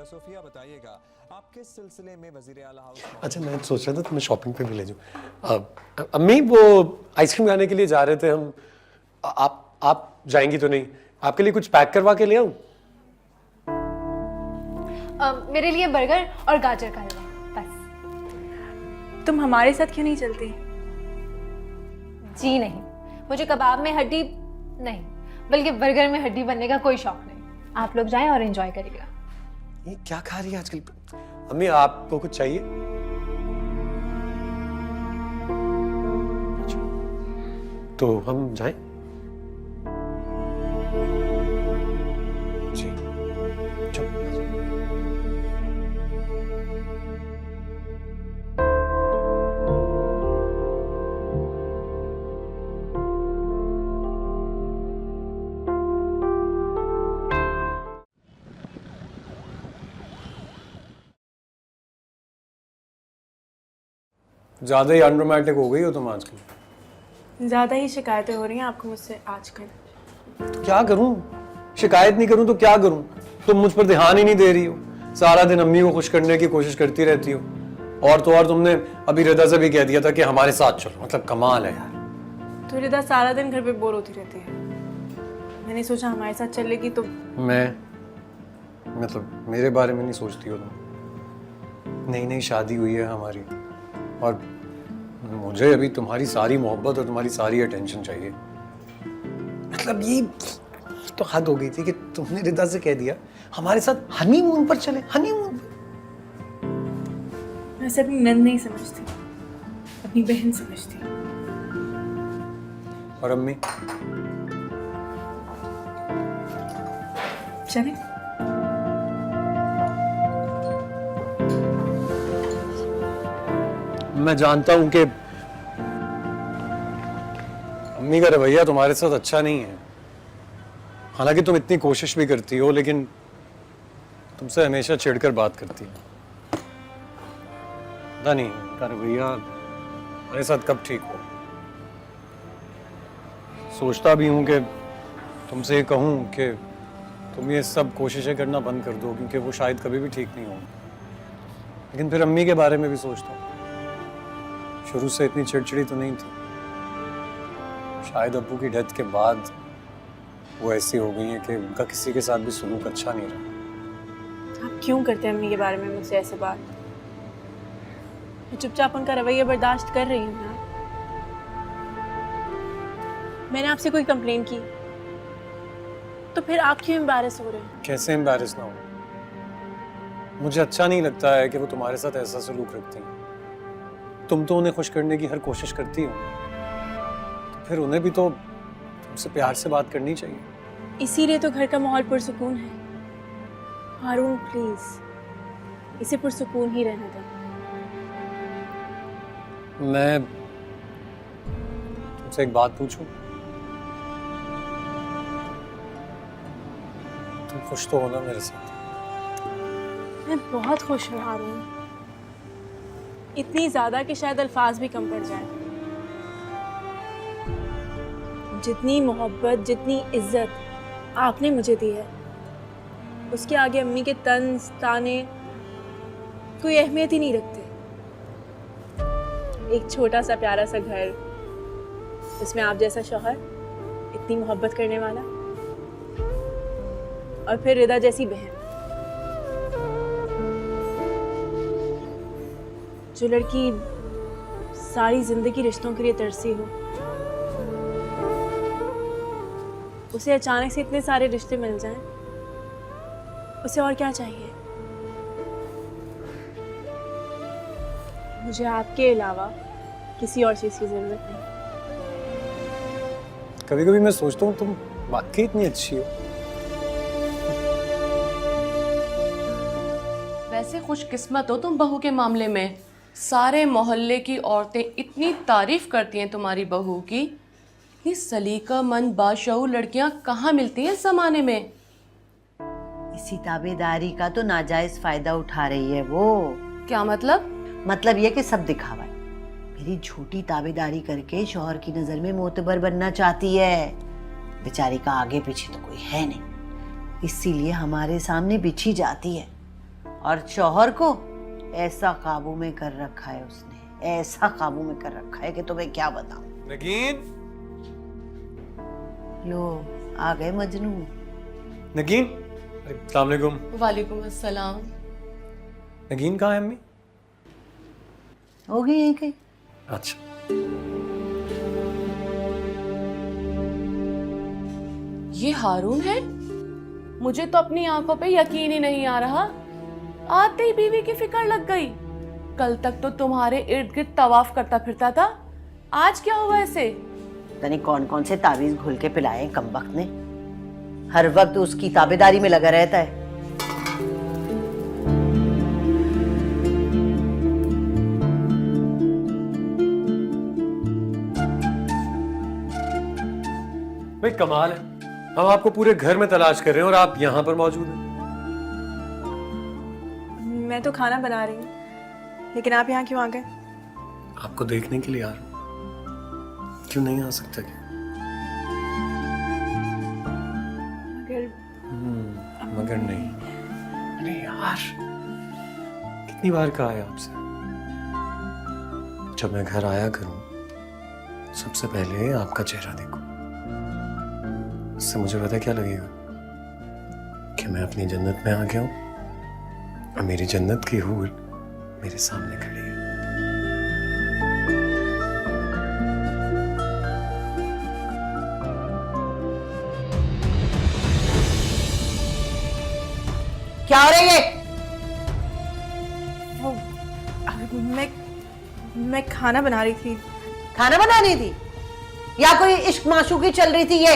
Sophia बताइएगा आप किस सिलसिले में वजीर आला हाउस। अच्छा, मैं सोच रहा था तुम्हें शॉपिंग पे भी ले जाऊँ। अम्मी वो आइसक्रीम खाने के लिए जा रहे थे हम। आप जाएंगी तो नहीं? आपके लिए कुछ पैक करवा के ले आऊँ? मेरे लिए बर्गर और गाजर का हलवा बस। तुम हमारे साथ क्यों नहीं चलती? जी नहीं, मुझे कबाब में हड्डी नहीं बल्कि बर्गर में हड्डी बनने का कोई शौक नहीं। आप लोग जाएं और एंजॉय करिएगा। ये क्या खा रही है आजकल? अम्मी आपको कुछ चाहिए? तो हम जाएं? जी चलो। ज्यादा ही अनरोमांटिक हो गई हो तुम आजकल। ज्यादा ही शिकायतें हो रही हैं आपको मुझसे आजकल। तो क्या करूं? शिकायत नहीं करूं तो क्या करूं? तुम मुझ पर ध्यान ही नहीं दे रही हो। सारा दिन अम्मी को खुश करने की कोशिश करती रहती हो। और तो और तुमने अभी रिदा से भी कह दिया था कि हमारे साथ चलो। मतलब कमाल है यार। तो रिदा सारा दिन घर पे बोर होती रहती है। मैंने सोचा हमारे साथ चलेगी तो। मैं मतलब मेरे बारे में नहीं सोचती हो तुम? नई नई शादी हुई है हमारी और मुझे अभी तुम्हारी सारी मोहब्बत और तुम्हारी सारी अटेंशन चाहिए। मतलब ये तो हद हो गई थी कि तुमने रिदा से कह दिया हमारे साथ हनीमून पर चले। हनीमून पर? मैं अपनी नंद नहीं समझती, अपनी बहन समझती। और अम्मी? चले? मैं जानता हूं कि अम्मी का रवैया तुम्हारे साथ अच्छा नहीं है। हालांकि तुम इतनी कोशिश भी करती हो लेकिन तुमसे हमेशा चिढ़कर बात करती है। पता नहीं उनका रवैया हमारे साथ कब ठीक हो। सोचता भी हूं कि तुमसे ये कहूं कि तुम ये सब कोशिशें करना बंद कर दो क्योंकि वो शायद कभी भी ठीक नहीं होंगे। लेकिन फिर अम्मी के बारे में भी सोचता हूँ। शुरू से इतनी चिड़चिड़ी तो नहीं थी। शायद अब्बू की डेथ के बाद वो ऐसी हो गई है कि उनका किसी के साथ भी सुलूक अच्छा नहीं रहा। आप क्यों करते हैं अम्मी के बारे में मुझसे ऐसे बात? मैं चुपचाप उनका रवैया बर्दाश्त कर रही हूँ ना। मैंने आपसे कोई कंप्लेन की तो फिर आप क्यों एम्बैरेस हो रहे हैं? कैसे एम्बैरेस ना हो? मुझे अच्छा नहीं लगता है कि वो तुम्हारे साथ ऐसा सलूक रखती हैं। तुम तो उन्हें खुश करने की हर कोशिश करती हो, तो फिर उन्हें भी तो तुमसे प्यार से बात करनी चाहिए। इसीलिए तो घर का माहौल पुरसुकून है। हारून प्लीज इसे पुरसुकून ही रहने दें। मैं तुमसे एक बात पूछूं? तुम खुश तो हो ना मेरे साथ? मैं बहुत खुश हूँ हारून, इतनी ज्यादा कि शायद अल्फाज भी कम पड़ जाए। जितनी मोहब्बत जितनी इज्जत आपने मुझे दी है उसके आगे अम्मी के तंज ताने कोई अहमियत ही नहीं रखते। एक छोटा सा प्यारा सा घर, उसमें आप जैसा शौहर, इतनी मोहब्बत करने वाला, और फिर रिदा जैसी बहन जो लड़की सारी जिंदगी रिश्तों के लिए तरसी हो, उसे अचानक से इतने सारे रिश्ते मिल जाएं, उसे और क्या चाहिए? मुझे आपके अलावा किसी और चीज की जरूरत नहीं। कभी कभी मैं सोचता हूँ तुम वाकई इतनी अच्छी हो। वैसे खुशकिस्मत हो तुम बहू के मामले में। सारे मोहल्ले की औरतें इतनी तारीफ करती हैं तुम्हारी बहू की। इतनी सलीकामंद बाशऊर लड़कियां कहाँ मिलती हैं इस जमाने में। इसी ताबेदारी का तो नाजायज फायदा उठा रही है वो। क्या मतलब? मतलब ये कि सब दिखावा है। मेरी झूठी ताबेदारी करके शौहर की नजर में मोतबर बनना चाहती है। बेचारी का आगे पीछे तो कोई है नहीं, इसीलिए हमारे सामने बिछी जाती है। और शौहर को ऐसा काबू में कर रखा है उसने, ऐसा काबू में कर रखा है कि तुम्हें क्या बताऊं। नगीन, लो आ गए मजनू। नगीन, अरे अस्सलाम वालेकुम। वालेकुम अस्सलाम। नगीन कहाँ है अम्मी? होगी यहीं कहीं। अच्छा, ये हारून है? मुझे तो अपनी आंखों पे यकीन ही नहीं आ रहा। आते ही बीवी की फिक्र लग गई। कल तक तो तुम्हारे इर्द गिर्द तवाफ करता फिरता था, आज क्या हुआ ऐसे? तनी कौन कौन से तावीज घोल के पिलाए कमबख्त ने, हर वक्त उसकी ताबेदारी में लगा रहता है। भाई कमाल है, हम आपको पूरे घर में तलाश कर रहे हैं और आप यहाँ पर मौजूद हैं। मैं तो खाना बना रही हूँ, लेकिन आप यहाँ क्यों आ गए? आपको देखने के लिए आ रहा हूं। क्यों नहीं आ सकता क्या? मगर नहीं। अरे यार, कितनी बार कहा है आपसे, जब मैं घर आया करूं सबसे पहले आपका चेहरा देखूं। इससे मुझे पता क्या लगेगा कि मैं अपनी जन्नत में आ गया हूं और मेरी जन्नत की हूर मेरे सामने खड़ी है। क्या हो रहा है ये? मैं खाना बना रही थी। खाना बनानी थी या कोई इश्क माशूकी चल रही थी? ये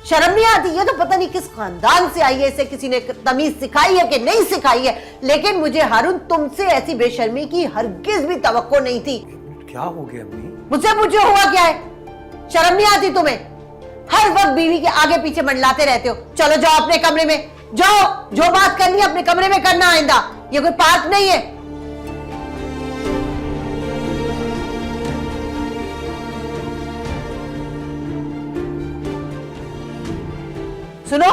शर्म नहीं आती? ये तो पता नहीं किस खानदान से आई है, इसे किसी ने तमीज सिखाई है कि नहीं सिखाई है, लेकिन मुझे हारून तुमसे ऐसी बेशर्मी की हरगिज भी तवक्को नहीं थी। क्या हो गया अम्मी? मुझसे पूछो हुआ क्या है? शर्म नहीं आती तुम्हें? हर वक्त बीवी के आगे पीछे मंडलाते रहते हो। चलो जाओ अपने कमरे में, जाओ, जो बात करनी है अपने कमरे में करना। आइंदा ये कोई पार्क नहीं है। सुनो,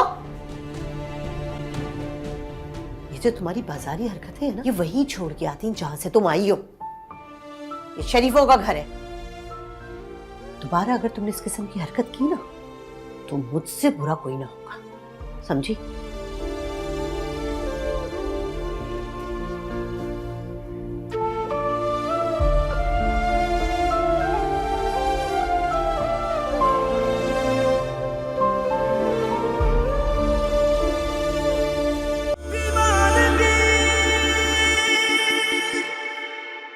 ये जो तुम्हारी बाजारी हरकतें है ना, ये वहीं छोड़ के आती हैं जहां से तुम आई हो। ये शरीफों का घर है। दोबारा अगर तुमने इस किस्म की हरकत की ना, तो मुझसे बुरा कोई ना होगा, समझी?